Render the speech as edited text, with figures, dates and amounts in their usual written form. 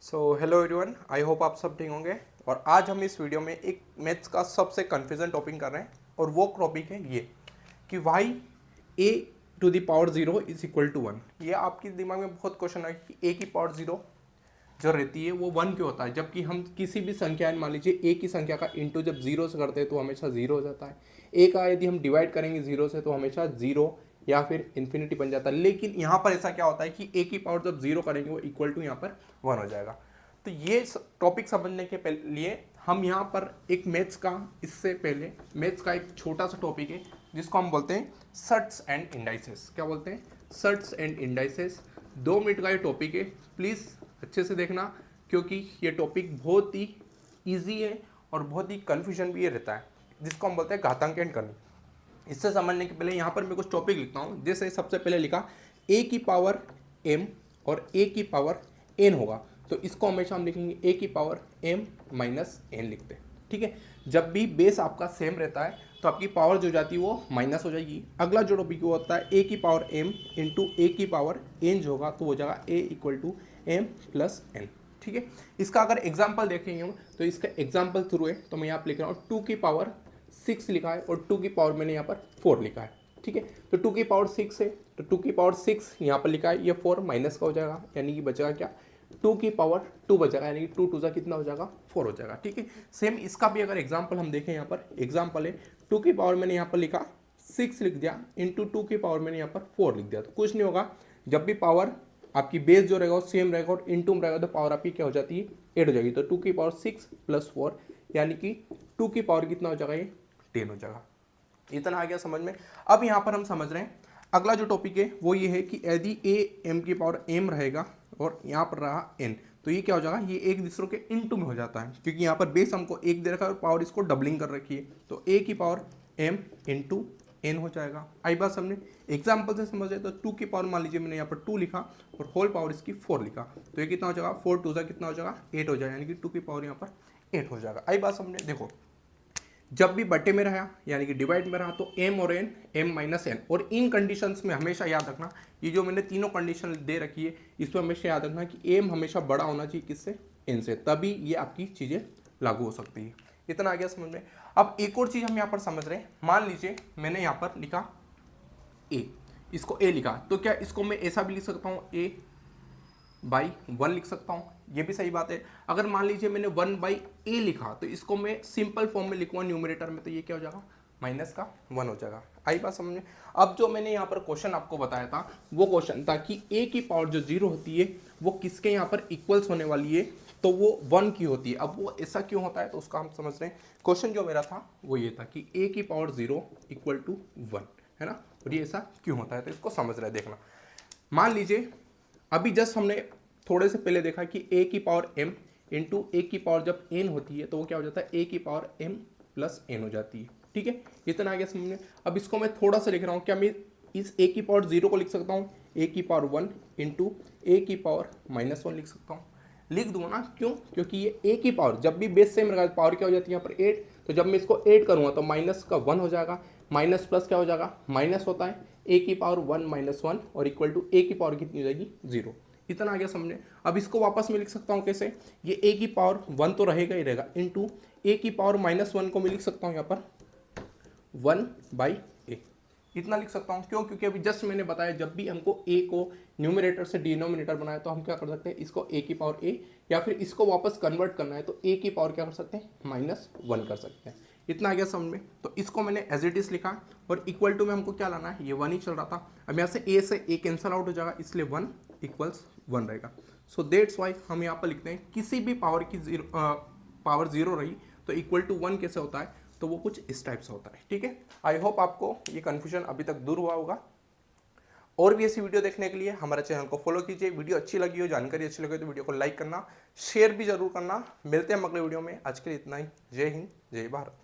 Hello everyone, I hope आप सब ठीक होंगे। और आज हम इस वीडियो में एक मैथ्स का सबसे कन्फ्यूजन टॉपिक कर रहे हैं और वो टॉपिक है ये कि y a to the power zero is equal to one. ये आपके दिमाग में बहुत क्वेश्चन है कि ए की पावर जीरो जो रहती है वो वन क्यों होता है, जबकि हम किसी भी संख्या, मान लीजिए ए की संख्या का इंटू जब जीरो से करते हैं तो हमेशा जीरो हो जाता है। ए का यदि हम डिवाइड करेंगे जीरो से तो हमेशा जीरो या फिर इन्फिनिटी बन जाता है। लेकिन यहाँ पर ऐसा क्या होता है कि ए की पावर जब जीरो करेंगे वो इक्वल टू यहाँ पर वन हो जाएगा। तो ये टॉपिक समझने के लिए हम यहाँ पर एक मैथ्स का, इससे पहले मैथ्स का एक छोटा सा टॉपिक है जिसको हम बोलते हैं सर्ट्स एंड इंडाइसेस। क्या बोलते हैं? Shirts and indices. 2 मिनट का ये टॉपिक है, प्लीज़ अच्छे से देखना क्योंकि ये टॉपिक बहुत ही इजी है और बहुत ही कन्फ्यूजन भी ये रहता है, जिसको हम बोलते हैं घातांकन करनी। इससे समझने के पहले यहाँ पर मैं कुछ टॉपिक लिखता हूँ। जैसे सबसे पहले लिखा ए की पावर एम और ए की पावर एन होगा, तो इसको हमेशा हम लिखेंगे ए की पावर एम माइनस एन लिखते हैं। ठीक है, जब भी बेस आपका सेम रहता है तो आपकी पावर जो जाती है वो माइनस हो जाएगी। अगला जो टॉपिक वो होता है ए की पावर एम इंटू ए की पावर एन जो होगा तो वो जाएगा A equal to M plus N. ठीक है, इसका अगर एग्जाम्पल देखेंगे हम तो इसका एग्जाम्पल थ्रू है, तो मैं यहाँ पर लिख रहा हूँ 2 की पावर 6 लिखा है और 2 की पावर मैंने यहाँ पर 4 लिखा है। ठीक है, तो 2 की पावर 6 है तो 2 की पावर 6 यहाँ पर लिखा है, ये 4 माइनस का हो जाएगा, यानी कि बचेगा क्या, 2 की पावर 2 बचेगा, यानी कि 2 टू जा कितना हो जाएगा, 4 हो जाएगा। ठीक है, सेम इसका भी अगर एग्जाम्पल हम देखें, यहाँ पर एग्जाम्पल है 2 की पावर मैंने यहाँ पर लिखा 6 लिख दिया इंटू 2 की पावर मैंने यहाँ पर 4 लिख दिया, तो कुछ नहीं होगा। जब भी पावर आपकी बेस जो रहेगा वो सेम रहेगा और इंटू में रहेगा तो पावर आपकी क्या हो जाती है, 8 हो जाएगी। तो 2 की पावर 6 प्लस 4 यानी कि 2 की पावर कितना हो जाएगा, ये 10 हो जाएगा। इतना आ गया समझ में। अब यहाँ पर हम समझ रहे हैं अगला जो टॉपिक है वो ये है कि यदि ए एम की पावर एम रहेगा और यहाँ पर रहा एन, तो ये क्या हो जाएगा, ये एक दूसरे के इनटू में हो जाता है, क्योंकि यहाँ पर बेस हमको एक दे रखा है और पावर इसको डबलिंग कर रखी है, तो ए की पावर एम इंटू एन हो जाएगा। आई बात समझे? एग्जाम्पल से समझ रहे तो 2 की पावर मान लीजिए मैंने यहाँ पर 2 लिखा और होल पावर इसकी 4 लिखा, तो ये कितना हो जाएगा, 4 टू जा कितना हो जाएगा, 8 हो जाएगा, यानी कि 2 की पावर यहाँ पर 8 हो जाएगा। आई बात समझे? देखो, जब भी बटे में रहा यानी कि डिवाइड में रहा तो एम और एन, एम माइनस एन, और इन कंडीशंस में हमेशा याद रखना, ये जो मैंने तीनों कंडीशन दे रखी है इसमें हमेशा याद रखना कि एम हमेशा बड़ा होना चाहिए किससे, एन से, तभी ये आपकी चीज़ें लागू हो सकती है। इतना आ गया समझ में। अब एक और चीज़ हम यहाँ पर समझ रहे हैं, मान लीजिए मैंने यहाँ पर लिखा ए, इसको ए लिखा, तो क्या इसको मैं ऐसा भी लिख सकता हूँ, ए बाई 1 लिख सकता हूँ, ये भी सही बात है। अगर मान लीजिए मैंने 1 बाई ए लिखा तो इसको मैं सिंपल फॉर्म में लिखूंगा न्यूमरेटर में, तो ये क्या हो जाएगा, माइनस का 1 हो जाएगा। आई बात समझ में। अब जो मैंने यहाँ पर क्वेश्चन आपको बताया था वो क्वेश्चन था कि ए की पावर जो 0 होती है वो किसके यहाँ पर इक्वल्स होने वाली है, तो वो 1 की होती है। अब वो ऐसा क्यों होता है तो उसका हम समझ रहे हैं। क्वेश्चन जो मेरा था वो ये था कि ए की पावर 0 इक्वल टू 1 है ना, और ये ऐसा क्यों होता है, तो इसको समझ रहे हैं। देखना, मान लीजिए अभी जस्ट हमने थोड़े से पहले देखा कि ए की पावर एम इंटू ए की पावर जब एन होती है तो वो क्या हो जाता है, ए की पावर एम प्लस एन हो जाती है। ठीक है, इतना आ गया समझ में। अब इसको मैं थोड़ा सा लिख रहा हूँ, क्या मैं इस ए की पावर 0 को लिख सकता हूँ, ए की पावर 1 इंटू ए की पावर माइनस 1 लिख सकता हूँ, लिख दूंगा ना, क्यों, क्योंकि ये ए की पावर जब भी बेस सेम रहेगा पावर क्या हो जाती है यहाँ पर 8, तो जब मैं इसको 8 करूँगा तो माइनस का 1 हो जाएगा, माइनस प्लस क्या हो जाएगा, माइनस होता है, ए की पावर 1 माइनस 1 और इक्वल टू ए की पावर कितनी हो जाएगी, 0। इतना आ गया समझे। अब इसको वापस मैं लिख सकता हूँ कैसे, ये ए की पावर 1 तो रहेगा ही रहेगा इंटू ए की पावर माइनस 1 को मैं लिख सकता हूँ यहाँ पर 1 बाई ए, इतना लिख सकता हूँ। क्यों, क्योंकि अभी जस्ट मैंने बताया जब भी हमको ए को न्यूमरेटर से डिनोमिनेटर बनाया तो हम क्या कर सकते हैं, इसको ए की पावर ए, या फिर इसको वापस कन्वर्ट करना है तो ए की पावर क्या कर सकते हैं, माइनस 1 कर सकते हैं। इतना आ गया समझ में। तो इसको मैंने एज इट इज लिखा और इक्वल टू में हमको क्या लाना है, ये 1 ही चल रहा था। अब यहाँ से ए कैंसल आउट हो जाएगा, इसलिए 1 इक्वल्स 1 रहेगा। सो दैट्स वाई हम यहाँ पर लिखते हैं किसी भी पावर की पावर 0 रही तो इक्वल टू 1 कैसे होता है, तो वो कुछ इस टाइप से होता है। ठीक है, आई होप आपको ये कन्फ्यूजन अभी तक दूर हुआ होगा। और भी ऐसी वीडियो देखने के लिए हमारे चैनल को फॉलो कीजिए। वीडियो अच्छी लगी हो, जानकारी अच्छी लगी हो तो वीडियो को लाइक करना, शेयर भी जरूर करना। मिलते हैं हम अगले वीडियो में। आज के लिए इतना ही। जय हिंद, जय भारत।